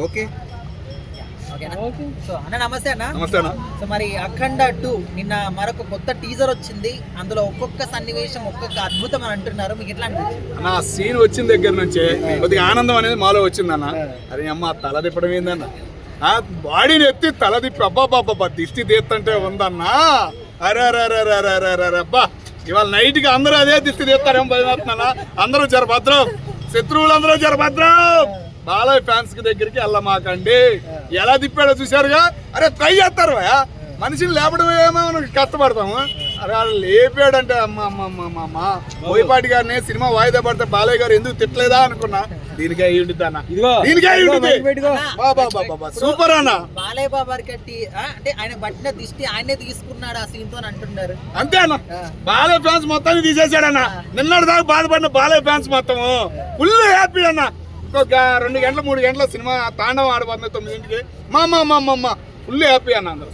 Okay. So అన్న నమస్తే అన్న. నమస్తే అన్న. సో మరి అఖండ 2 నిన్న మరొక కొత్త టీజర్ వచ్చింది. అందులో ఒక్కొక్క సన్నివేశం ఒక్కొక్క అద్భుతం అని అంటున్నారు. మీకు ఎట్లా అనిపించింది అన్న? ఆ సీన్ వచ్చిన దగ్గర నుంచే కొద్దిగా ఆనందం అనేది మాలో వచ్చిందన్న. అరే అమ్మ తల తిప్పడం ఏందన్న, ఆ బాడీని ఎత్తి తల తిప్పి అబ్బాబ్బాబ్బా దిష్టి తీస్తుంటే ఉందన్నా. అరే అరే అరే అరే అరే అరే అరే అబ్బా, ఇవాళ నైట్ కి అందరూ అదే దిష్టి తీస్తారేమో భయపడుతున్నా. అందరూ జరభద్రం, శత్రువులందరూ జరభద్రం. బాలయ్య ఫ్యాన్స్ కి దగ్గరికి వెళ్ళమాకండి. ఎలా తిప్పాడో చూశారుగా. అరే ట్రై చేస్తారు మనిషిని లేపడం ఏమో కష్టపడతాము. అరే వాళ్ళు లేపాడంటే అమ్మ అమ్మ అమ్మ అమ్మ బోయపాటి గారిని సినిమా వాయిదా పడితే బాలయ్య గారు ఎందుకు తిట్టలేదా అనుకున్నా. దీనికే అయ్యి ఉంటుంది అన్న, దీనికే అయ్యి ఉంటుంది. సూపర్ అన్న. బాలయ్య బాబా కట్టి అంటే ఆయన పట్టిన దిష్టి ఆయనే తీసుకున్నాడు ఆ సీన్ తో అంటున్నారు. అంతే అన్న, బాలయ్య ఫ్యాన్స్ మొత్తాన్ని తీసేసాడన్న. నిన్నటి దాకా బాధపడిన బాలయ్య ఫ్యాన్స్ మొత్తము ఫుల్ హ్యాపీ అన్న. ఇంకొక 2 గంటల 3 గంటల సినిమా తాండవం ఆడబోతుంది 9ంటికి. మా ఫుల్ హ్యాపీ అన్న. అందరూ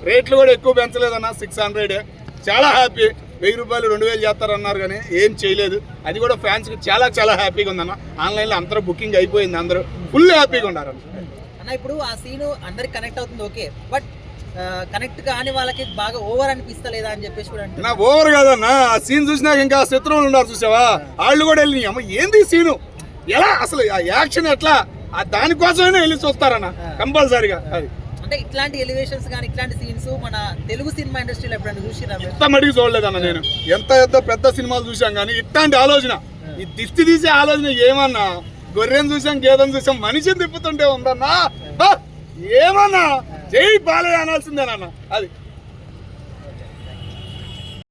రేట్లు కూడా ఎక్కువ పెంచలేదన్న, 600. చాలా హ్యాపీ. 1000 రూపాయలు 2000 చేస్తారన్నారు కానీ ఏం చేయలేదు. అది కూడా ఫ్యాన్స్కి చాలా చాలా హ్యాపీగా ఉందన్న. ఆన్లైన్లో అందరూ బుకింగ్ అయిపోయింది, అందరూ ఫుల్ హ్యాపీగా ఉన్నారు అన్న. ఇప్పుడు ఆ సీన్ అందరికి కనెక్ట్ అవుతుంది ఓకే, బట్ కనెక్ట్ కాని వాళ్ళకి బాగా ఓవర్ అనిపిస్తలేదా అని చెప్పేసి కూడా అంటే నా ఓవర్ కాదన్న. ఆ సీన్ చూసినాక ఇంకా శత్రువులు ఉన్నారు చూసావా, వాళ్ళు కూడా వెళ్ళి అమ్మ ఏంది సీను, ఎలా అసలు ఆ యాక్షన్ ఎట్లా, దానికోసమైనా వెళ్ళి చూస్తారన్న కంపల్సరీగా. అది అంటే ఇట్లాంటి ఎలివేషన్స్ కానీ ఇట్లాంటి సీన్స్ మన తెలుగు సినిమా ఇండస్ట్రీలో ఎప్పుడైనా చూసినా? ఎంత మడికి చూడలేదన్న నేను. ఎంత పెద్ద సినిమాలు చూసాం కానీ ఇట్లాంటి ఆలోచన, ఈ దిష్టి తీసే ఆలోచన ఏమన్నా. గొర్రెను చూసాం, గేదెను చూసాం, మనిషిని తిప్పుతుంటే ఉందన్నా. ఏమన్నా జై బాలయ్య అనాల్సిందేనన్న. అది